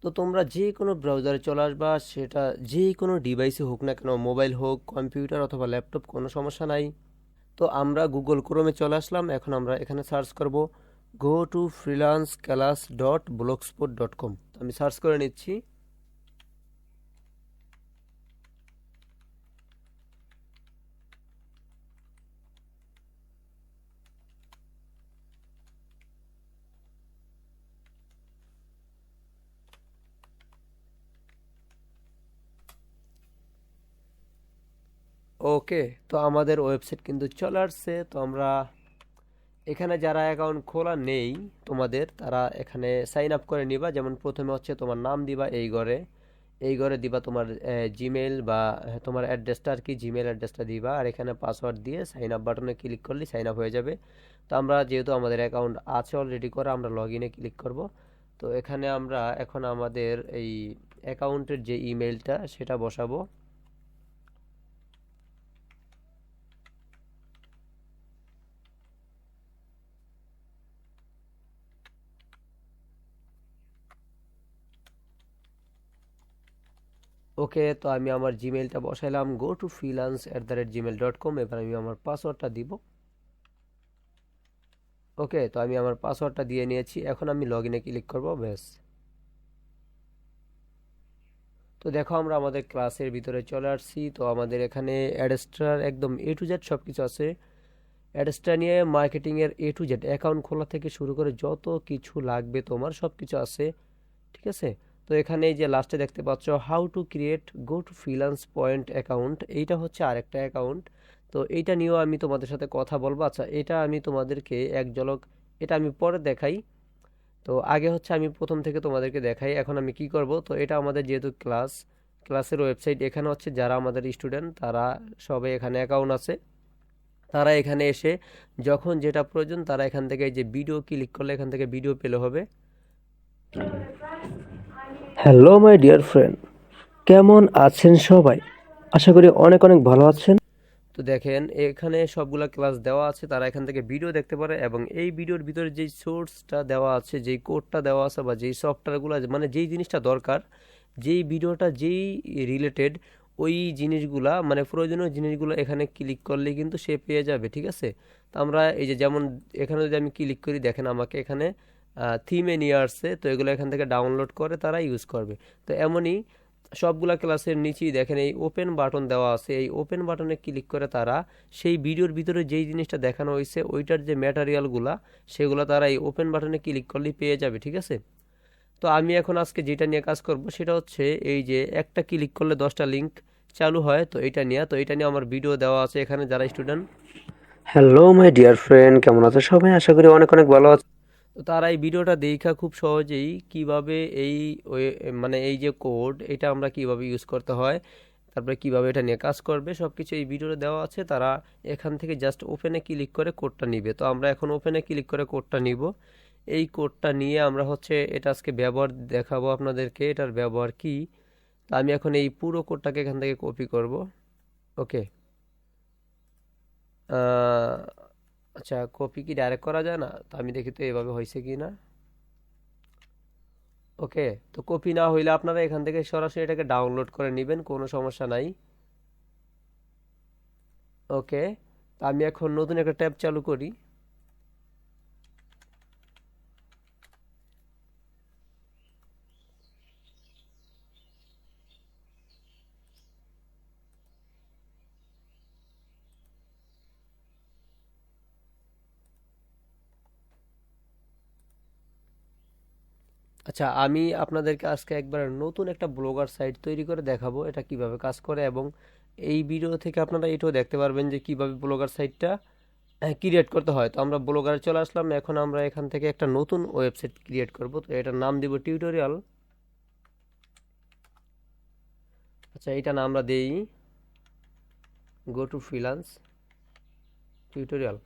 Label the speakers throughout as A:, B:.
A: তো তোমরা যে কোনো ব্রাউজারে চলে আসবা, সেটা যে কোনো ডিভাইসে হোক না কেন, মোবাইল হোক, কম্পিউটার অথবা ল্যাপটপ, কোনো সমস্যা নাই। তো আমরা গুগল ক্রোমে চলে আসলাম। এখন আমরা এখানে সার্চ করব go to freelanceclass.blogspot.com। আমি সার্চ করে নিচ্ছি। ওকে, তো আমাদের ওয়েবসাইট কিন্তু চলে আসছে। তো আমরা এখানে যারা অ্যাকাউন্ট খোলা নেই তোমাদের, তারা এখানে সাইন আপ করে নিবা। যেমন প্রথমে হচ্ছে তোমার নাম দিবা, এই ঘরে দিবা তোমার জিমেইল বা তোমার অ্যাড্রেসটা আর কি, জিমেইল অ্যাড্রেসটা দিবা, আর এখানে পাসওয়ার্ড দিয়ে সাইন আপ বাটনে ক্লিক করলে সাইন আপ হয়ে যাবে। তো আমরা যেহেতু আমাদের অ্যাকাউন্ট আছে অলরেডি করা, আমরা লগ ইনে ক্লিক করব। তো এখানে আমরা এখন আমাদের এই অ্যাকাউন্টের যে ইমেইলটা সেটা বসাবো। ওকে, তো আমি আমার জিমেইলটা বসাইলাম go to freelance@gmail.com। এবার আমি আমার পাসওয়ার্ডটা দিব। ওকে, তো আমি আমার পাসওয়ার্ডটা দিয়ে নিয়েছি। এখন আমি লগ ইনে ক্লিক করবো, ব্যাস। তো দেখো আমরা আমাদের ক্লাসের ভিতরে চলে আসছি। তো আমাদের এখানে অ্যাডস্টার একদম A to Z সব কিছু আছে। অ্যাডস্টার নিয়ে মার্কেটিংয়ের A to Z, অ্যাকাউন্ট খোলা থেকে শুরু করে যত কিছু লাগবে তোমার সব কিছু আছে, ঠিক আছে। তো এখানে এই যে লাস্টে দেখতে পাচ্ছ how to create go to freelance point account, এইটা হচ্ছে আরেকটা অ্যাকাউন্ট। তো এইটা নিয়েও আমি তোমাদের সাথে কথা বলবো। আচ্ছা, এটা আমি তোমাদেরকে এক ঝলক, এটা আমি পরে দেখাই। তো আগে হচ্ছে আমি প্রথম থেকে তোমাদেরকে দেখাই এখন আমি কি করব। তো এটা আমাদের যেহেতু ক্লাসের ওয়েবসাইট, এখানে হচ্ছে যারা আমাদের স্টুডেন্ট তারা সবাই এখানে অ্যাকাউন্ট আছে। তারা এখানে এসে যখন যেটা প্রয়োজন তারা এখান থেকে এই যে ভিডিও ক্লিক করলে এখান থেকে ভিডিও পেলে হবে। হ্যালো মাই ডিয়ার ফ্রেন্ড, কেমন আছেন সবাই? আশা করি অনেক অনেক ভালো আছেন। তো দেখেন এখানে সবগুলা ক্লাস দেওয়া আছে, তারা এখান থেকে ভিডিও দেখতে পারে, এবং এই ভিডিওর ভিতরে যেই সোর্সটা দেওয়া আছে, যেই কোডটা দেওয়া আছে, বা যেই সফটওয়্যারগুলো, মানে যেই জিনিসটা দরকার, যেই ভিডিওটা যেই রিলেটেড, ওই জিনিসগুলা মানে প্রয়োজনীয় জিনিসগুলো এখানে ক্লিক করলে কিন্তু সে পেয়ে যাবে, ঠিক আছে। তো আমরা এই যে যেমন এখানে যদি আমি ক্লিক করি, দেখেন আমাকে এখানে থিমে নিয়ে আসছে। তো এগুলো এখান থেকে ডাউনলোড করে তারা ইউজ করবে। তো এমনই সবগুলা ক্লাসের নিচেই দেখেন এই ওপেন বাটন দেওয়া আছে, এই ওপেন বাটনে ক্লিক করে তারা সেই ভিডিওর ভিতরে যেই জিনিসটা দেখানো হয়েছে ওইটার যে ম্যাটেরিয়ালগুলা, সেগুলো তারা এই ওপেন বাটনে ক্লিক করলেই পেয়ে যাবে, ঠিক আছে। তো আমি এখন আজকে যেটা নিয়ে কাজ করব সেটা হচ্ছে এই যে একটা ক্লিক করলে 10টা লিঙ্ক চালু হয়, তো এটা নিয়ে আমার ভিডিও দেওয়া আছে এখানে যারা student. Hello my dear friend, কেমন আছো সবাই? আশা করি অনেক অনেক ভালো আছে। তো তারা এই ভিডিওটা দেখা খুব সহজেই কিভাবে এই মানে এই যে কোড, এটা আমরা কিভাবে ইউজ করতে হয়, তারপরে কিভাবে এটা নিয়ে কাজ করবে, সবকিছু এই ভিডিওতে দেওয়া আছে। তারা এখান থেকে জাস্ট ওপেনে ক্লিক করে কোডটা নিবে। তো আমরা এখন ওপেনে ক্লিক করে কোডটা নিব। এই কোডটা নিয়ে আমরা হচ্ছে এটা আজকে ব্যবহার দেখাবো আপনাদেরকে, এটার ব্যবহার কি। তো আমি এখন এই পুরো কোডটাকে এখান থেকে কপি করব। ওকে, আচ্ছা, কপি কি ডাইরেক্ট করা যায় না? তো আমি দেখি তো এভাবে হয়েছে কি না। ওকে, তো কপি না হইলে আপনারা এখান থেকে সরাসরি এটাকে ডাউনলোড করে নেবেন, কোনো সমস্যা নাই। ওকে, তো আমি এখন নতুন একটা ট্যাব চালু করি। আচ্ছা, আমি আপনাদেরকে আজকে একবার নতুন একটা ব্লগার সাইট তৈরি করে দেখাবো এটা কিভাবে কাজ করে, এবং এই ভিডিও থেকে আপনারা এটাও দেখতে পারবেন যে কিভাবে ব্লগার সাইটটা ক্রিয়েট করতে হয়। তো আমরা ব্লগারে চলে আসলাম। এখন আমরা এখান থেকে একটা নতুন ওয়েবসাইট ক্রিয়েট করব। তো এটার নাম দিব টিউটোরিয়াল। আচ্ছা, এটা নাম আমরা দেই go to freelance tutorial.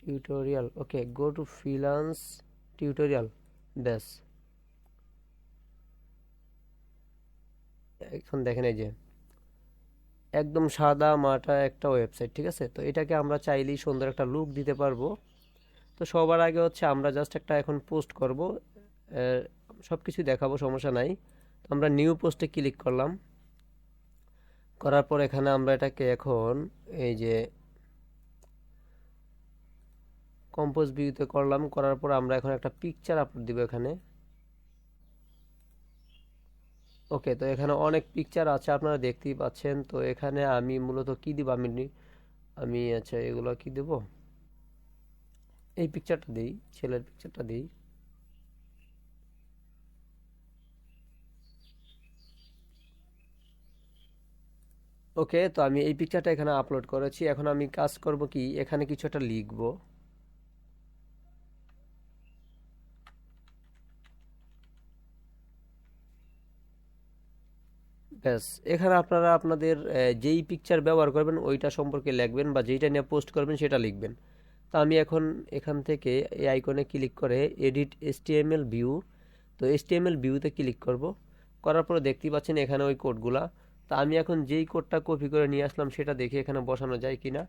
A: Tutorial. Okay, go to freelance tutorial. ব্যাস, এখন দেখেন এই যে একদম সাদা মাটা একটা ওয়েবসাইট, ঠিক আছে। তো এটাকে আমরা চাইলেই সুন্দর একটা লুক দিতে পারবো। তো সবার আগে হচ্ছে আমরা জাস্ট একটা এখন পোস্ট করব, সব কিছু দেখাবো, সমস্যা নাই। তো আমরা নিউ পোস্টে ক্লিক করলাম, করার পর এখানে আমরা এটাকে এখন এই যে কম্পোজ ভিউতে করলাম, করার পর আমরা এখন একটা পিকচার আপলোড দিব এখানে। ওকে, তো এখানে অনেক পিকচার আছে আপনারা দেখতেই পাচ্ছেন। তো এখানে আমি মূলত কি দিব, আমি আচ্ছা এগুলো কি দেব, এই পিকচারটা দিই, ছেলের পিকচারটা দিই। ওকে, তো আমি এই পিকচারটা এখানে আপলোড করেছি। এখন আমি কাজ করব কি, এখানে কিছু একটা লিখবো। ব্যাস, এখানে আপনারা আপনাদের যেই পিকচার ব্যবহার করবেন ওইটা সম্পর্কে লিখবেন, বা যেইটা নিয়ে পোস্ট করবেন সেটা লিখবেন। তো আমি এখন এখান থেকে এই আইকনে ক্লিক করে এডিট এসটিএমএল ভিউ, তো এসটিএমএল ভিউতে ক্লিক করব। করার পরে দেখতেই পাচ্ছেন এখানে ওই কোডগুলা। তো আমি এখন যেই কোডটা কপি করে নিয়ে আসলাম সেটা দেখে এখানে বসানো যায় কিনা।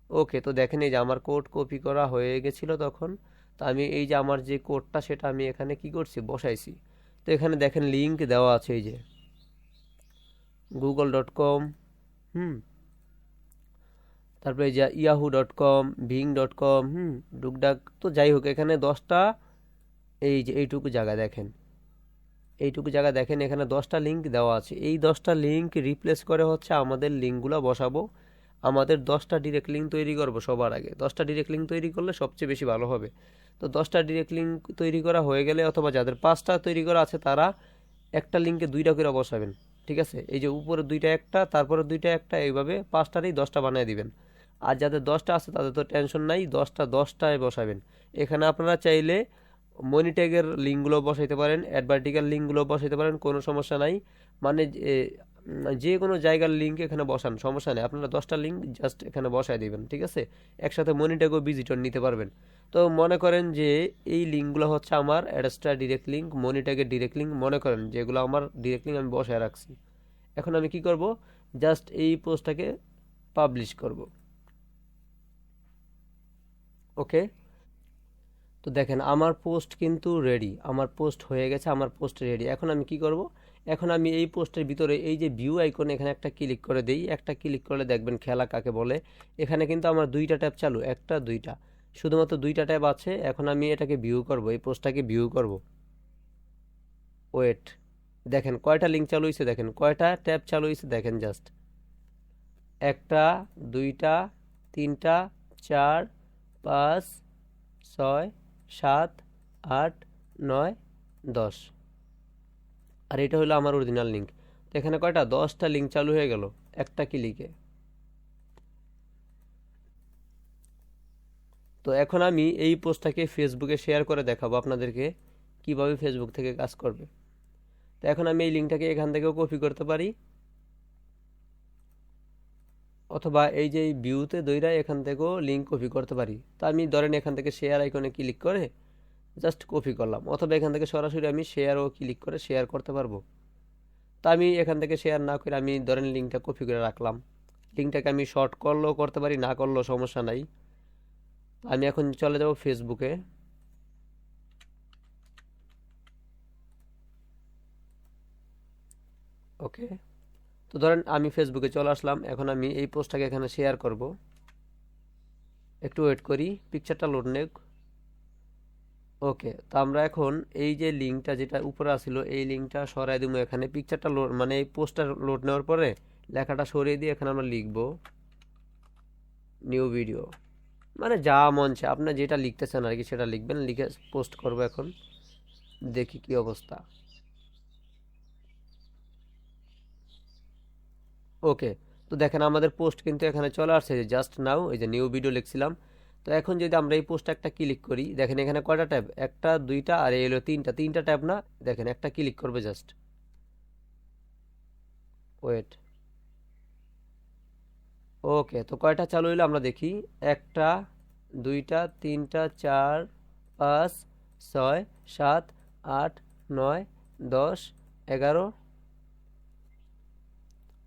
A: ওকে, তো দেখেন এই যে আমার কোড কপি করা হয়ে গেছিলো তখন। তো আমি এই যে আমার যে কোডটা সেটা আমি এখানে কি করছি, বসাইছি। তো এখানে দেখেন লিঙ্ক দেওয়া আছে এই যে google.com, তারপরে এই যে yahoo.com, bing.com, ডুকডাক। তো যাই হোক, এখানে 10টা, এই যে এইটুকু জায়গা দেখেন, এইটুকু জায়গা দেখেন এখানে 10টা লিঙ্ক দেওয়া আছে। এই 10টা লিঙ্ক রিপ্লেস করে হচ্ছে আমাদের লিঙ্কগুলো বসাবো। আমাদের 10টা ডিরেক্ট লিঙ্ক তৈরি করব সবার আগে। 10টা ডিরেক্ট লিঙ্ক তৈরি করলে সবচেয়ে বেশি ভালো হবে। তো 10টা ডিরেক্ট লিঙ্ক তৈরি করা হয়ে গেলে, অথবা যাদের 5টা তৈরি করা আছে তারা একটা লিঙ্কে 2টা করে বসাবেন, ঠিক আছে। এই যে উপরে 2টা একটা, তারপরে 2টা একটা, এইভাবে 5টারই 10টা বানিয়ে দিবেন। আর যাদের 10টা আছে তাদের তো টেনশন নাই, 10টায় বসাবেন। এখানে আপনারা চাইলে মনিট্যাগের লিঙ্কগুলো বসাইতে পারেন, অ্যাডভার্টিক্যাল লিঙ্কগুলো বসাইতে পারেন, কোনো সমস্যা নাই। মানে যে কোনো জায়গার লিঙ্ক এখানে বসান, সমস্যা নেই। আপনারা 10টা লিঙ্ক জাস্ট এখানে বসায় দিবেন, ঠিক আছে। একসাথে মনিট্যাগও ভিজিটর নিতে পারবেন। তো মনে করেন যে এই লিঙ্কগুলো হচ্ছে আমার অ্যাডস্টা ডিরেক্ট লিঙ্ক, মনিট্যাগের ডিরেক্ট লিঙ্ক, মনে করেন যেগুলো আমার ডিরেক্ট লিঙ্ক আমি বসায় রাখছি। এখন আমি কি করব, জাস্ট এই পোস্টটাকে পাবলিশ করব। ওকে, তো দেখেন আমার পোস্ট কিন্তু রেডি, আমার পোস্ট হয়ে গেছে, আমার পোস্ট রেডি। এখন আমি কি করব, এখন আমি এই পোস্টের ভিতরে এই যে ভিউ আইকনে এখানে একটা ক্লিক করে দেই। একটা ক্লিক করলে দেখবেন খেলা কাকে বলে। এখানে কিন্তু আমার 2টা ট্যাব চালু, একটা 2টা, শুধুমাত্র 2টা ট্যাব আছে। এখন আমি এটাকে ভিউ করব, এই পোস্টটাকে ভিউ করব। ওয়েট, দেখেন কয়টা লিঙ্ক চালু হয়েছে, দেখেন কয়টা ট্যাব চালু হয়েছে, দেখেন জাস্ট একটা, 2টা, 3টা, 4, 5, 6, 7, 8, 9, 10। আর এটা হলো আমার অরিজিনাল লিঙ্ক। তো এখানে কয়টা, 10টা লিঙ্ক চালু হয়ে গেল একটা ক্লিকে। তো এখন আমি এই পোস্টটাকে ফেসবুকে শেয়ার করে দেখাবো আপনাদেরকে কিভাবে ফেসবুক থেকে কাজ করবে। তো এখন আমি এই লিঙ্কটাকে এখান থেকেও কপি করতে পারি, অথবা এই যে এই ভিউতে দইরা এখান থেকেও লিঙ্ক কপি করতে পারি। তো আমি ধরেন এখান থেকে শেয়ার আইকনে ক্লিক করে জাস্ট কপি করলাম, অথবা এখান থেকে সরাসরি আমি শেয়ারও ক্লিক করে শেয়ার করতে পারবো। তা আমি এখান থেকে শেয়ার না করে আমি ধরেন লিঙ্কটা কপি করে রাখলাম। লিঙ্কটাকে আমি শর্ট করলেও করতে পারি, না করলেও সমস্যা নাই। আমি এখন চলে যাব ফেসবুকে। ওকে, তো ধরেন আমি ফেসবুকে চলে আসলাম। এখন আমি এই পোস্টটাকে এখানে শেয়ার করব। একটু ওয়েট করি, পিকচারটা লোড নেক। ওকে, তো আমরা এখন এই যে লিঙ্কটা যেটা উপরে আসছিল এই লিঙ্কটা সরাই দিব। এখানে পিকচারটা লোড, মানে এই পোস্টটা লোড নেওয়ার পরে লেখাটা সরিয়ে দিয়ে এখানে আমরা লিখব নিউ ভিডিও। মানে যা মন চায় আপনার যেটা লিখতেছেন আর কি সেটা লিখবেন, লিখে পোস্ট করব। এখন দেখি কি অবস্থা। ওকে, তো দেখেন আমাদের পোস্ট কিন্তু এখানে চলে আসছে, যে জাস্ট নাও এই যে নিউ ভিডিও লিখছিলাম। তো এখন যদি আমরা এই পোস্টটা একটা ক্লিক করি, দেখেন এখানে কয়টা ট্যাব, একটা, 2টা, আর এই হলো 3টা, 3টা ট্যাব না। দেখেন একটা ক্লিক করবে জাস্ট, ওয়েট। ওকে, তো কয়টা চালু হইলো আমরা দেখি, একটা, 2টা 3টা 4 5 6 7 8 9 10 11।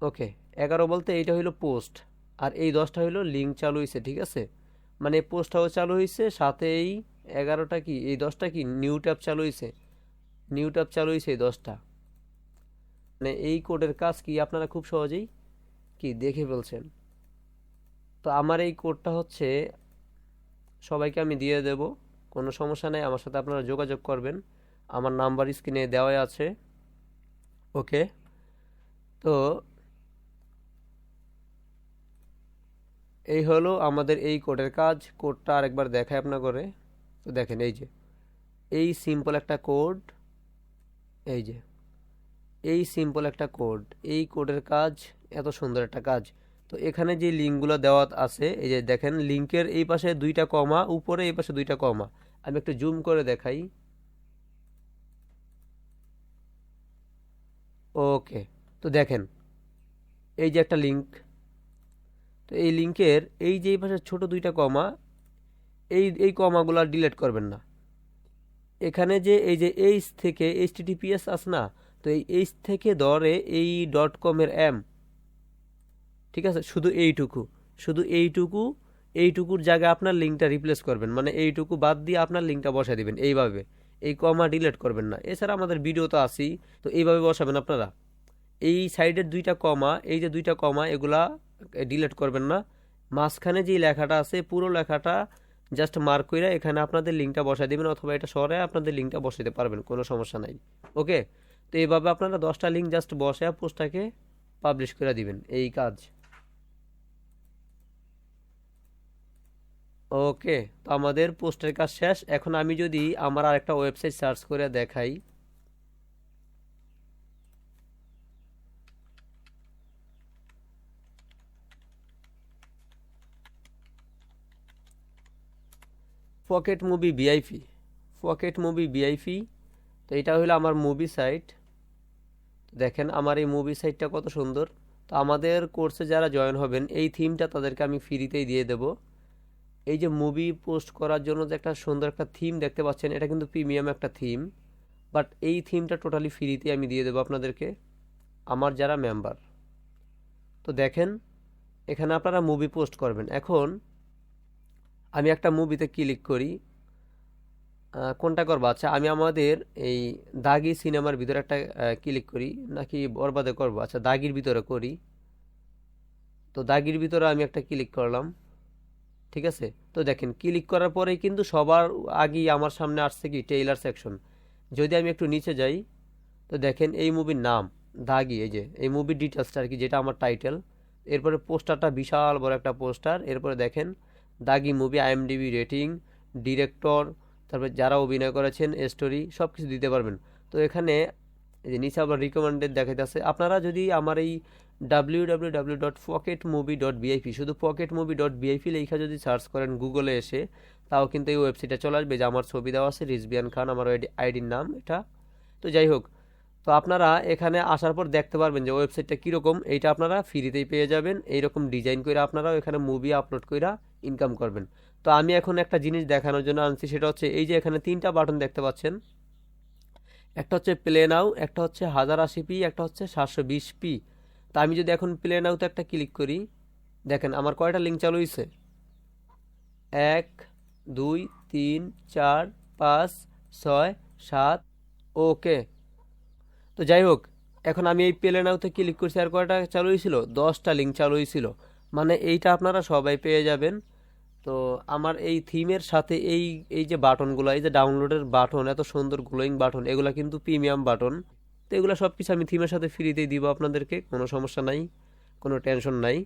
A: ওকে, 11 বলতে এইটা হইলো পোস্ট, আর এই 10টা হইলো লিঙ্ক চালু হয়েছে, ঠিক আছে। মানে পোস্টটাও চালু হয়েছে, সাথে এই 11টা কি, এই 10টা কি নিউ ট্যাব চালু হয়েছে, নিউ ট্যাব চালু হয়েছে এই 10টা। মানে এই কোডের কাজ কি আপনারা খুব সহজেই কি দেখে ফেলছেন। তো আমার এই কোডটা হচ্ছে সবাইকে আমি দিয়ে দেব, কোনো সমস্যা নেই, আমার সাথে আপনারা যোগাযোগ করবেন, আমার নাম্বার স্ক্রিনে দেওয়াই আছে। ওকে, তো এই হলো আমাদের এই কোডের কাজ। কোডটা আরেকবার দেখায় আপনার করে। তো দেখেন এই যে এই সিম্পল একটা কোড, এই যে এই সিম্পল একটা কোড, এই কোডের কাজ এত সুন্দর একটা কাজ। তো এখানে যে লিঙ্কগুলো দেওয়া আছে, এই যে দেখেন লিঙ্কের এই পাশে 2টা কমা, উপরে এই পাশে 2টা কমা। আমি একটু জুম করে দেখাই। ওকে, তো দেখেন এই যে একটা লিঙ্ক, তো এই লিঙ্কের এই যে এই পাশে ছোট 2টা কমা, এই এই কমাগুলো ডিলিট করবেন না। এখানে যে এই যে এইচ থেকে এইচটিটিপিএস আছে না, তো এই এইচ থেকে ধরে এই .com এর এম, ঠিক আছে, শুধু এইটুকু, শুধু এইটুকুর জায়গায় আপনার লিঙ্কটা রিপ্লেস করবেন, মানে এইটুকু বাদ দিয়ে আপনার লিঙ্কটা বসায় দিবেন এইভাবে। এই কমা ডিলিট করবেন না। এছাড়া আমাদের ভিডিও তো আছেই, তো এইভাবে বসাবেন আপনারা। এই সাইডের 2টা কমা, এই যে 2টা কমা, এগুলা ডিলিট করবেন না। মাঝখানে যে লেখাটা আছে পুরো লেখাটা জাস্ট মার্ক করে এখানে আপনাদের লিঙ্কটা বসায় দিবেন, অথবা এটা সরে আপনাদের লিঙ্কটা বসাইতে পারবেন, কোনো সমস্যা নাই। ওকে, তো এইভাবে আপনারা 10টা লিঙ্ক জাস্ট বসায় পোস্টটাকে পাবলিশ করে দিবেন, এই কাজ। ওকে, তো আমাদের পোস্টের কাজ শেষ। এখন আমি যদি আমার আরেকটা ওয়েবসাইট সার্চ করে দেখাই, pocket movie VIP, pocket movie VIP. তো এটা হলো আমার মুভি সাইট। দেখেন আমার এই মুভি সাইটটা কত সুন্দর। তো আমাদের কোর্সে যারা জয়েন হবেন, এই থিমটা তাদেরকে আমি ফ্রিতেই দিয়ে দেব। এই যে মুভি পোস্ট করার জন্য যে একটা সুন্দর একটা থিম দেখতে পাচ্ছেন, এটা কিন্তু প্রিমিয়াম একটা থিম, বাট এই থিমটা টোটালি ফ্রিতে আমি দিয়ে দেবো আপনাদেরকে, আমার যারা মেম্বার। তো দেখেন এখানে আপনারা মুভি পোস্ট করবেন। এখন আমি একটা মুভিতে ক্লিক করি, কোনটা করবো? আচ্ছা, আমি আমাদের এই দাগি সিনেমার ভিতরে একটা ক্লিক করি, নাকি বরবাদে করবো? আচ্ছা, দাগির ভিতরে করি। তো দাগির ভিতরে আমি একটা ক্লিক করলাম, ঠিক আছে। তো দেখেন ক্লিক করার পরেই কিন্তু সবার আগেই আমার সামনে আসছে কি ট্রেইলার সেকশন। যদি আমি একটু নিচে যাই, তো দেখেন এই মুভির নাম দাগি, এই যে এই মুভির ডিটেলসটা আর কি, যেটা আমার টাইটেল। এরপরে পোস্টারটা বিশাল বড় একটা পোস্টার। এরপরে দেখেন দাগি মুভি, আইএমডিবি রেটিং, ডিরেক্টর, তারপর যারা অভিনয় করেছেন, স্টোরি, সব কিছু দিতে পারবেন। তো এখানে এই যে নিচে আবার রিকমেন্ডেড দেখাইতেছে। আপনারা যদি আমার এই www.pocketmovie.vip, শুধু pocketmovie.vip লেখা যদি সার্চ করেন গুগলে এসে, তাও কিন্তু এই ওয়েবসাইটে চলে আসবে, যে আমার ছবি দেওয়া আছে, রিজবিয়ান খান আমার আইডির নাম এটা। তো যাই হোক, তো আপনারা এখানে আসার পর দেখতে পারবেন যে ওয়েবসাইটটা কীরকম। এইটা আপনারা ফ্রিতেই পেয়ে যাবেন, এইরকম ডিজাইন করে আপনারাও এখানে মুভি আপলোড করে ইনকাম করবেন। তো আমি এখন একটা জিনিস দেখানোর জন্য আনছি, সেটা হচ্ছে এই যে এখানে 3টা বাটন দেখতে পাচ্ছেন, একটা হচ্ছে প্লে নাও, একটা হচ্ছে 1080p, একটা হচ্ছে 720p। তা আমি যদি এখন প্লে নাওতে একটা ক্লিক করি, দেখেন আমার কয়টা লিঙ্ক চালু হয়েছে, 1 2 3 4 5 6 7। ওকে, তো যাই হোক, এখন আমি এই প্লে নাওতে ক্লিক করছি, আর কয়টা চালু হয়েছিল, 10টা লিঙ্ক চালু হয়েছিল। মানে এইটা আপনারা সবাই পেয়ে যাবেন। তো আমার এই থিমের সাথে এই এই যে বাটনগুলো, এই যে ডাউনলোডের বাটন, এত সুন্দর গ্লোয়িং বাটন, এগুলো কিন্তু প্রিমিয়াম বাটন। তো এগুলো সব কিছু আমি থিমের সাথে ফ্রিতেই দিব আপনাদেরকে, কোনো সমস্যা নাই, কোনো টেনশন নাই।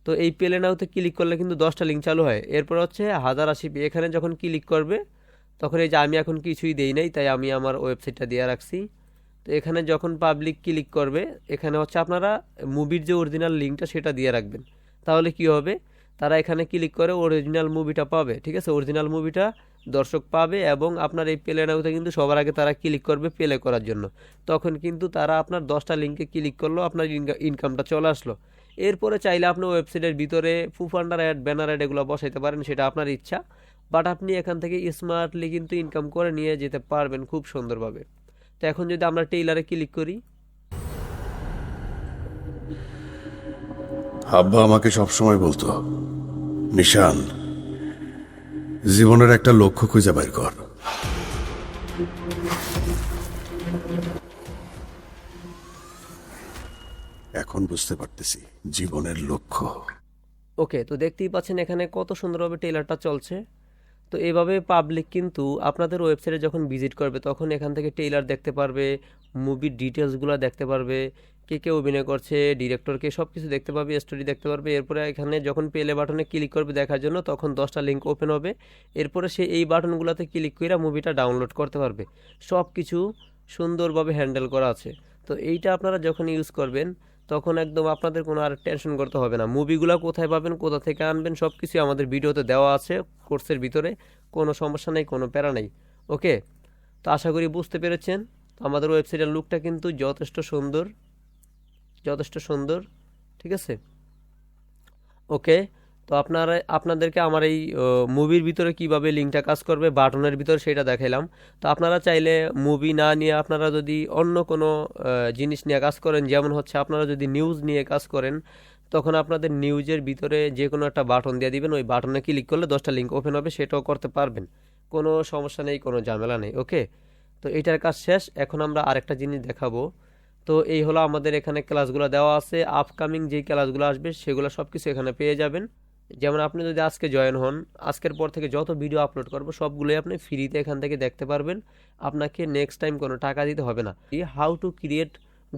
A: তো এই প্লে নাওতে ক্লিক করলে কিন্তু 10টা লিঙ্ক চালু হয়। এরপর হচ্ছে 1080p, এখানে যখন ক্লিক করবে তখন এই যে আমি এখন কিছুই দেই নাই, তাই আমি আমার ওয়েবসাইটটা দিয়ে রাখছি। তো এখানে যখন পাবলিক ক্লিক করবে, এখানে হচ্ছে আপনারা মুভির যে অরিজিনাল লিঙ্কটা সেটা দিয়ে রাখবেন। তাহলে কি হবে, তারা এখানে ক্লিক করে অরিজিনাল মুভিটা পাবে, ঠিক আছে, অরিজিনাল মুভিটা দর্শক পাবে। এবং আপনার এই প্লে নাওতে কিন্তু সবার আগে তারা ক্লিক করবে প্লে করার জন্য। তখন কিন্তু তারা আপনার 10টা লিঙ্কে ক্লিক করলো, আপনার ইনকামটা চলে আসলো। এরপরে চাইলে আপনি ওয়েবসাইটের ভিতরে ফুফান্ডার অ্যাড, ব্যানার অ্যাড এগুলো বসাইতে পারেন, সেটা আপনার ইচ্ছা। বাট আপনি এখান থেকে স্মার্টলি কিন্তু ইনকাম করে নিয়ে যেতে পারবেন খুব সুন্দরভাবে। তো এখন যদি আমরা টেইলারে ক্লিক করি,
B: আব্বা আমাকে সবসময় বলতো, নিশান, জীবনের একটা লক্ষ্য খুঁজে বের কর। এখন বুঝতে পারতেছি জীবনের লক্ষ্য।
A: ওকে, তো দেখতেই পাচ্ছেন এখানে কত সুন্দরভাবে টেইলারটা চলছে। তো এভাবে পাবলিক কিন্তু আপনাদের ওয়েবসাইটে যখন ভিজিট করবে তখন এখান থেকে টেইলার দেখতে পারবে, মুভির ডিটেলসগুলো দেখতে পারবে, কে কে অভিনয় করছে, ডিরেক্টরকে, সব কিছু দেখতে পাবে, স্টোরি দেখতে পারবে। এরপরে এখানে যখন প্লে বাটনে ক্লিক করবে দেখার জন্য, তখন 10টা লিঙ্ক ওপেন হবে। এরপরে সে এই বাটনগুলোতে ক্লিক করে মুভিটা ডাউনলোড করতে পারবে। সব কিছু সুন্দরভাবে হ্যান্ডেল করা আছে। তো এইটা আপনারা যখন ইউজ করবেন তখন একদম আপনাদের কোনো আর টেনশন করতে হবে না। মুভিগুলো কোথায় পাবেন, কোথা থেকে আনবেন, সব কিছু আমাদের ভিডিওতে দেওয়া আছে কোর্সের ভিতরে। কোনো সমস্যা নেই, কোনো প্যারা নেই। ওকে, তো আশা করি বুঝতে পেরেছেন। তো আমাদের ওয়েবসাইটের লুকটা কিন্তু যথেষ্ট সুন্দর, যথেষ্ট সুন্দর, ঠিক আছে। ওকে, তো আপনাদেরকে আমার এই মুভির ভিতরে কিভাবে লিঙ্কটা কাজ করবে বাটনের ভিতরে সেটা দেখাইলাম। তো আপনারা চাইলে মুভি না নিয়ে আপনারা যদি অন্য কোনো জিনিস নিয়ে কাজ করেন, যেমন হচ্ছে আপনারা যদি নিউজ নিয়ে কাজ করেন, তখন আপনাদের নিউজের ভিতরে যে কোনো একটা বাটন দিয়ে দিবেন, ওই বাটনে ক্লিক করলে 10টা লিঙ্ক ওপেন হবে, সেটাও করতে পারবেন। কোনো সমস্যা নেই, কোনো ঝামেলা নেই। ওকে, তো এইটার কাজ শেষ। এখন আমরা আরেকটা জিনিস দেখাবো। তো এই হলো আমাদের এখানে ক্লাসগুলো দেওয়া আছে। আপকামিং যেই ক্লাসগুলো আসবে সেগুলো সব কিছু এখানে পেয়ে যাবেন। যেমন আপনি যদি আজকে জয়েন হন, আজকের পর থেকে যত ভিডিও আপলোড করবো সবগুলোই আপনি ফ্রিতে এখান থেকে দেখতে পারবেন। আপনাকে নেক্সট টাইম কোনো টাকা দিতে হবে না। How to create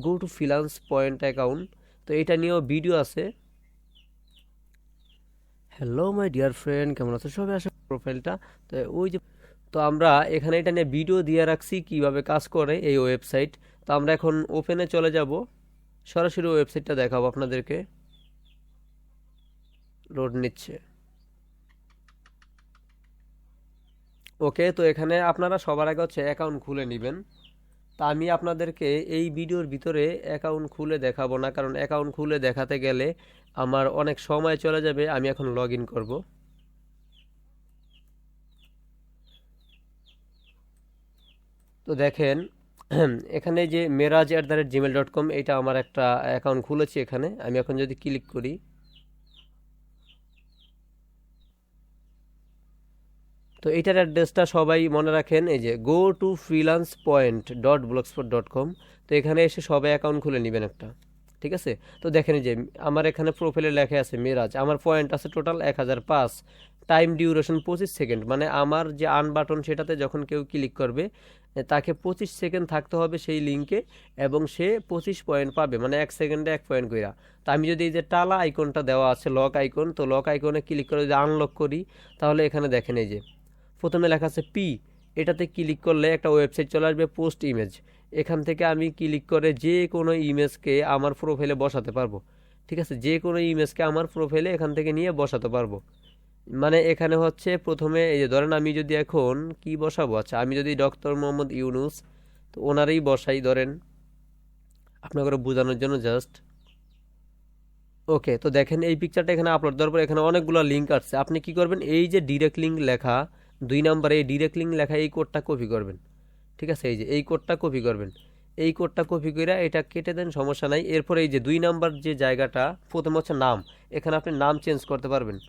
A: go to freelance point account, তো এটা নিয়েও ভিডিও আছে। হ্যালো মাই ডিয়ার ফ্রেন্ড, কেমন আছো সবাই? আসে প্রোফাইলটা, তো ওই যে, তো আমরা এখানে এটা নিয়ে ভিডিও দিয়ে রাখছি কিভাবে কাজ করে এই ওয়েবসাইট। তো আমরা এখন ওপেনে চলে যাব, সরাসরি ওয়েবসাইটটা দেখাবো আপনাদেরকে। লোড নিচ্ছে। ওকে, তো এখানে আপনারা সবার আগে হচ্ছে অ্যাকাউন্ট খুলে নেবেন। তা আমি আপনাদেরকে এই ভিডিওর ভিতরে অ্যাকাউন্ট খুলে দেখাবো না, কারণ অ্যাকাউন্ট খুলে দেখাতে গেলে আমার অনেক সময় চলে যাবে। আমি এখন লগ ইন করবো। তো দেখেন এখানে যে meraz@gmail.com, এটা আমার একটা অ্যাকাউন্ট খুলেছি এখানে। আমি এখন যদি ক্লিক করি, তো এটার অ্যাড্রেসটা সবাই মনে রাখেন, এই যে go2freelancepoint.blogspot.com। তো এখানে এসে সবাই অ্যাকাউন্ট খুলে নেবেন একটা, ঠিক আছে। তো দেখেন এই যে আমার এখানে প্রোফাইলে লেখা আছে মেরাজ, আমার পয়েন্ট আছে টোটাল 1005, টাইম ডিউরেশন 25 সেকেন্ড। মানে আমার যে আন বাটন সেটাতে যখন কেউ ক্লিক করবে তাকে 25 সেকেন্ড থাকতে হবে সেই লিঙ্কে, এবং সে 25 পয়েন্ট পাবে, মানে 1 সেকেন্ডে 1 পয়েন্ট কইরা। তো আমি যদি এই যে টালা আইকনটা দেওয়া আছে লক আইকন, তো লক আইকনে ক্লিক করে যদি আনলক করি, তাহলে এখানে দেখেন এই যে প্রথমে লেখা আছে পি, এটাতে ক্লিক করলে একটা ওয়েবসাইট চলে আসবে পোস্ট ইমেজ। এখান থেকে আমি ক্লিক করে যে কোনো ইমেজকে আমার প্রোফাইলে বসাতে পারবো, ঠিক আছে। যে কোনো ইমেজকে আমার প্রোফাইলে এখান থেকে নিয়ে বসাতে পারবো। মানে এখানে হচ্ছে প্রথমে এই যে ধরেন আমি যদি এখন কি বসাবো, আচ্ছা আমি যদি ডক্টর মোহাম্মদ ইউনুস, তো ওনারই বসাই ধরেন আপনাকে বোঝানোর জন্য জাস্ট। ওকে, তো দেখেন এই পিকচারটা এখানে আপলোড দেওয়ার পর এখানে অনেকগুলো লিঙ্ক আসছে। আপনি কি করবেন, এই যে ডিরেক্ট লিঙ্ক লেখা 2 নম্বরে, এই ডিরেক্ট লিঙ্ক লেখা এই কোডটা কপি করবেন, ঠিক আছে। এই যে এই কোডটা কপি করবেন, এই কোডটা কপি করে এটা কেটে দেন, সমস্যা নাই। এরপরে এই যে 2 নাম্বার যে জায়গাটা, প্রথমে হচ্ছে নাম, এখানে আপনি নাম চেঞ্জ করতে পারবেন।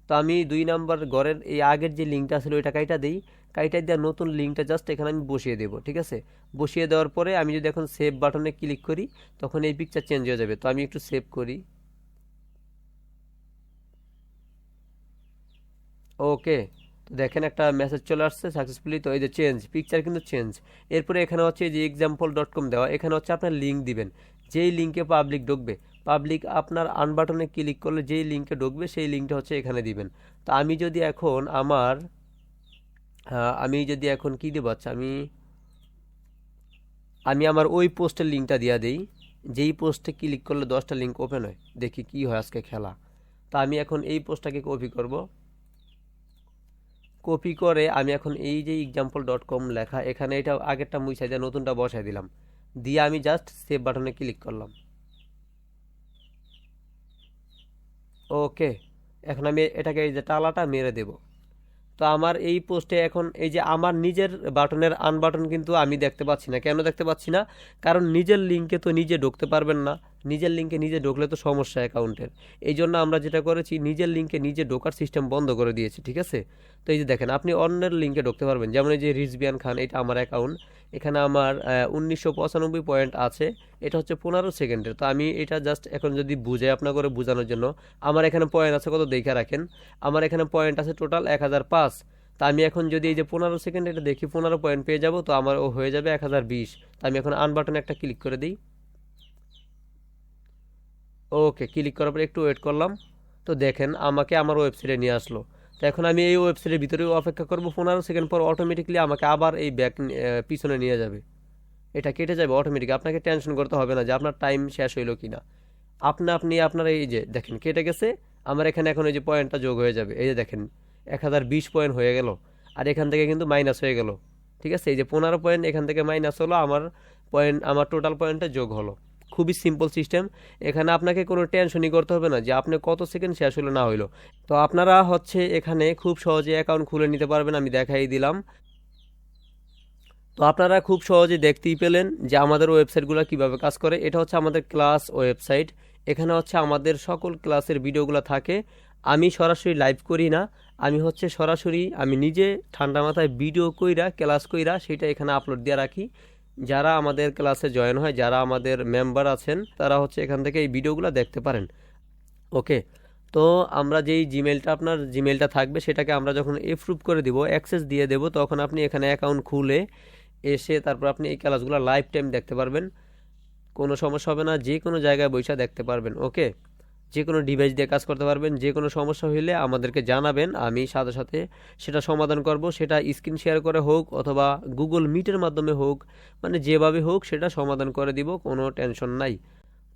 A: তো আমি 2 নাম্বার ঘরের এই আগের যে লিঙ্কটা ছিল ওইটা কাইটা দিই, কাইটা দেওয়ার নতুন লিঙ্কটা জাস্ট এখানে আমি বসিয়ে দেবো, ঠিক আছে। বসিয়ে দেওয়ার পরে আমি যদি এখন সেভ বাটনে ক্লিক করি, তখন এই পিকচার চেঞ্জ হয়ে যাবে। তো আমি একটু সেভ করি। ওকে, তো দেখেন একটা মেসেজ চলে আসছে সাকসেসফুলি। তো এই যে চেঞ্জ পিকচার কিন্তু চেঞ্জ। এরপরে এখানে হচ্ছে যে example.com দেওয়া, এখানে হচ্ছে আপনার লিঙ্ক দিবেন, যেই লিঙ্কে পাবলিক ঢুকবে। পাবলিক আপনার আন বাটনে ক্লিক করলে যেই লিঙ্কে ঢুকবে সেই লিঙ্কটা হচ্ছে এখানে দিবেন। তো আমি যদি এখন কি দেবো, আচ্ছা আমি আমি আমার ওই পোস্টের লিঙ্কটা দিয়া দেই, যেই পোস্টে ক্লিক করলে 10টা লিঙ্ক ওপেন হয়। দেখি কি হয় আজকে খেলা। তো আমি এখন এই পোস্টটাকে কপি করব। কপি করে আমি এখন এই যে example.com লেখা, এখানে এটা আগেরটা মুছাই দিয়ে নতুনটা বসাই দিলাম, দিয়ে আমি জাস্ট সেভ বাটনে ক্লিক করলাম। ওকে, এখন আমি এটাকে এই যে টালাটা মেরে দেব। তো আমার এই পোস্টে এখন এই যে আমার নিজের বাটনের আনবাটন কিন্তু আমি দেখতে পাচ্ছি না। কেন দেখতে পাচ্ছি না? কারণ নিজের লিঙ্কে তো নিজে ঢুকতে পারবেন না। নিজের লিঙ্কে নিজে ঢুকলে তো সমস্যা অ্যাকাউন্টের। এই জন্য আমরা যেটা করেছি, নিজের লিঙ্কে নিজে ঢোকার সিস্টেম বন্ধ করে দিয়েছি, ঠিক আছে? তো এই যে দেখেন, আপনি অন্যের লিঙ্কে ঢুকতে পারবেন। যেমন এই যে রিজবিয়ান খান, এটা আমার অ্যাকাউন্ট। এখানে আমার 1995 পয়েন্ট আছে। এটা হচ্ছে 15 সেকেন্ডের। তো আমি এটা জাস্ট এখন যদি বুঝাই আপনার করে বোঝানোর জন্য, আমার এখানে পয়েন্ট আছে কত দেখে রাখেন। আমার এখানে পয়েন্ট আছে টোটাল 1005। তা আমি এখন যদি এই যে 15 সেকেন্ড এটা দেখি, 15 পয়েন্ট পেয়ে যাব, তো আমার ও হয়ে যাবে 1020। তো আমি এখন আন বাটনে একটা ক্লিক করে দিই। ওকে, ক্লিক করার পর একটু ওয়েট করলাম। তো দেখেন আমাকে আমার ওয়েবসাইটে নিয়ে আসলো। তো এখন আমি এই ওয়েবসাইটের ভিতরে অপেক্ষা করব 15 সেকেন্ড পর অটোমেটিকলি আমাকে আবার এই ব্যাক পিছনে নিয়ে যাবে। এটা কেটে যাবে অটোমেটিক, আপনাকে টেনশন করতে হবে না যে আপনার টাইম শেষ হইলো কিনা। আপনি আপনার এই যে দেখেন কেটে গেছে। আমার এখানে এখন এই যে পয়েন্টটা যোগ হয়ে যাবে। এই যে দেখেন 1020 পয়েন্ট হয়ে গেল। আর এখান থেকে কিন্তু মাইনাস হয়ে গেল, ঠিক আছে? এই যে 15 পয়েন্ট এখান থেকে মাইনাস হলো, আমার পয়েন্ট আমার টোটাল পয়েন্টটা যোগ হলো। খুবই সিম্পল সিস্টেম। এখানে আপনাকে কোনো টেনশনই করতে হবে না যে আপনি কত সেকেন্ড শেষ হলো না হইলো। তো আপনারা হচ্ছে এখানে খুব সহজে অ্যাকাউন্ট খুলে নিতে পারবেন, আমি দেখাই দিলাম। তো আপনারা খুব সহজে দেখতেই পেলেন যে আমাদের ওয়েবসাইটগুলো কিভাবে কাজ করে। এটা হচ্ছে আমাদের ক্লাস ওয়েবসাইট। এখানে হচ্ছে আমাদের সকল ক্লাসের ভিডিওগুলো থাকে। আমি সরাসরি লাইভ করি না, আমি হচ্ছে সরাসরি আমি নিজে ঠান্ডা মাথায় ভিডিও কইরা ক্লাস কইরা সেটা এখানে আপলোড দিয়ে রাখি। যারা আমাদের ক্লাসে জয়েন হয়, যারা আমাদের মেম্বার আছেন, তারা হচ্ছে এখান থেকে এই ভিডিওগুলো দেখতে পারেন। ওকে, তো আমরা যেই জিমেলটা আপনার জিমেলটা থাকবে সেটাকে আমরা যখন এপ্রুভ করে দিব, অ্যাক্সেস দিয়ে দেব, তখন আপনি এখানে অ্যাকাউন্ট খুলে এসে তারপর আপনি এই ক্লাসগুলো লাইফ টাইম দেখতে পারবেন। কোনো সমস্যা হবে না, যে কোনো জায়গায় বসে দেখতে পারবেন। ওকে, যে কোনো ডিভাইস দিয়ে কাজ করতে পারবেন। যে কোনো সমস্যা হলে আমাদেরকে জানাবেন, আমি সাথে সাথে সেটা সমাধান করব। সেটা স্ক্রিন শেয়ার করে হোক অথবা গুগল মিটের মাধ্যমে হোক, মানে যেভাবে হোক সেটা সমাধান করে দিব, কোনো টেনশন নাই।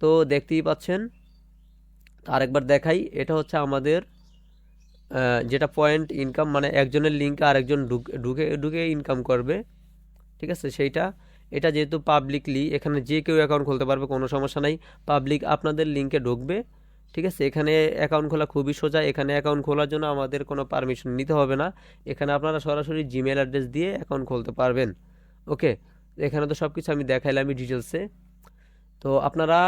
A: তো দেখতেই পাচ্ছেন, আরেকবার দেখাই। এটা হচ্ছে আমাদের যেটা পয়েন্ট ইনকাম, মানে একজনের লিঙ্কে আরেকজন ঢুকে ঢুকে ইনকাম করবে, ঠিক আছে? সেইটা এটা যেহেতু পাবলিকলি, এখানে যে কেউ অ্যাকাউন্ট খুলতে পারবে, কোনো সমস্যা নাই। পাবলিক আপনাদের লিঙ্কে ঢুকবে, ঠিক আছে? এখানে অ্যাকাউন্ট খোলা খুবই সোজা। এখানে অ্যাকাউন্ট খোলার জন্য আমাদের কোনো পারমিশন নিতে হবে না। এখানে আপনারা সরাসরি জিমেল অ্যাড্রেস দিয়ে অ্যাকাউন্ট খুলতে পারবেন। ওকে, এখানে তো সব কিছু আমি দেখাইলাম ডিটেলসে। তো আপনারা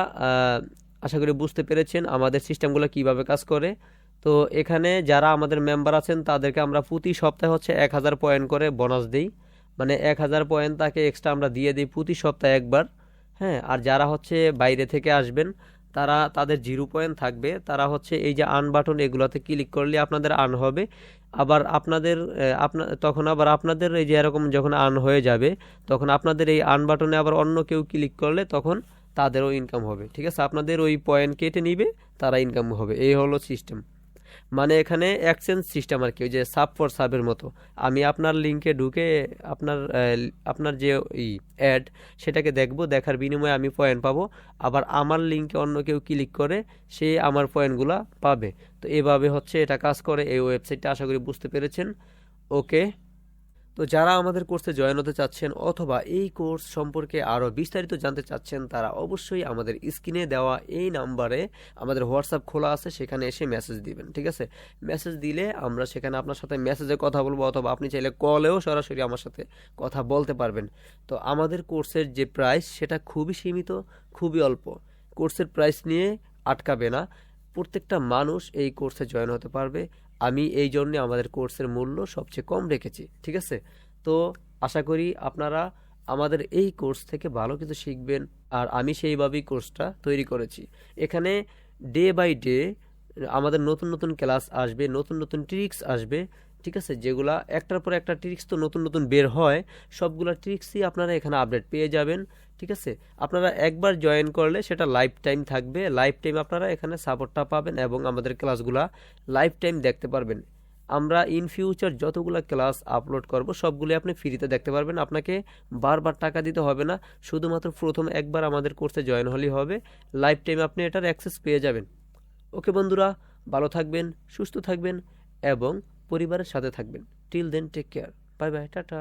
A: আশা করি বুঝতে পেরেছেন আমাদের সিস্টেমগুলো কিভাবে কাজ করে। তো এখানে যারা আমাদের মেম্বার আছেন তাদেরকে আমরা প্রতি সপ্তাহে হচ্ছে 1000 পয়েন্ট করে বোনাস দিই। মানে 1000 পয়েন্ট তাকে এক্সট্রা আমরা দিয়ে দিই প্রতি সপ্তাহে একবার। হ্যাঁ, আর যারা হচ্ছে বাইরে থেকে আসবেন, তারা তাদের 0 পয়েন্ট থাকবে। তারা হচ্ছে এই যে আর্ন বাটন, এগুলোতে ক্লিক করলে আপনাদের আর্ন হবে। আবার আপনাদের তখন আবার আপনাদের এই যে এরকম যখন আর্ন হয়ে যাবে, তখন আপনাদের এই আর্ন বাটনে আবার অন্য কেউ ক্লিক করলে তখন তাদেরও ইনকাম হবে, ঠিক আছে? আপনাদের ওই পয়েন্ট কেটে নিবে, তারা ইনকাম হবে। এই হলো সিস্টেম। মানে এখানে এক্সচেঞ্জ সিস্টেম আর কি, ওই যে সাব ফর সাবের মতো। আমি আপনার লিঙ্কে ঢুকে আপনার আপনার যে অ্যাড সেটাকে দেখব, দেখার বিনিময়ে আমি পয়েন্ট পাবো। আবার আমার লিঙ্কে অন্য কেউ ক্লিক করে সে আমার পয়েন্টগুলা পাবে। তো এভাবে হচ্ছে এটা কাজ করে এই ওয়েবসাইটটা। আশা করি বুঝতে পেরেছেন। ওকে, তো যারা আমাদের কোর্সে জয়েন হতে চাচ্ছেন অথবা এই কোর্স সম্পর্কে আরও বিস্তারিত জানতে চাচ্ছেন, তারা অবশ্যই আমাদের স্ক্রিনে দেওয়া এই নাম্বারে আমাদের হোয়াটসঅ্যাপ খোলা আছে, সেখানে এসে মেসেজ দিবেন, ঠিক আছে? মেসেজ দিলে আমরা সেখানে আপনার সাথে মেসেজে কথা বলবো, অথবা আপনি চাইলে কলেও সরাসরি আমার সাথে কথা বলতে পারবেন। তো আমাদের কোর্সের যে প্রাইস সেটা খুবই সীমিত, খুবই অল্প। কোর্সের প্রাইস নিয়ে আটকাবে না, প্রত্যেকটা মানুষ এই কোর্সে জয়েন হতে পারবে। আমি এই জন্য আমাদের কোর্সের মূল্য সবচেয়ে কম রেখেছি, ঠিক আছে? তো আশা করি আপনারা আমাদের এই কোর্স থেকে ভালো কিছু শিখবেন। আর আমি সেইভাবেই কোর্সটা তৈরি করেছি। এখানে ডে বাই ডে আমাদের নতুন নতুন ক্লাস আসবে, নতুন নতুন ট্রিক্স আসবে, ঠিক আছে? যেগুলা একটার পর একটা ট্রিক্স তো নতুন নতুন বের হয়, সবগুলা ট্রিক্সই আপনারা এখানে আপডেট পেয়ে যাবেন, ঠিক আছে? আপনারা একবার জয়েন করলে সেটা লাইফ টাইম থাকবে। লাইফ টাইম আপনারা এখানে সাপোর্টটা পাবেন এবং আমাদের ক্লাসগুলা লাইফ টাইম দেখতে পারবেন। আমরা ইন ফিউচার যতগুলো ক্লাস আপলোড করব সবগুলো আপনি ফ্রিতে দেখতে পারবেন। আপনাকে বারবার টাকা দিতে হবে না, শুধুমাত্র প্রথম একবার আমাদের কোর্সে জয়েন হলেই হবে। লাইফ টাইম আপনি এটার অ্যাক্সেস পেয়ে যাবেন। ওকে বন্ধুরা, ভালো থাকবেন, সুস্থ থাকবেন এবং পরিবারের সাথে থাকবেন। Till then, take care, bye bye, tata.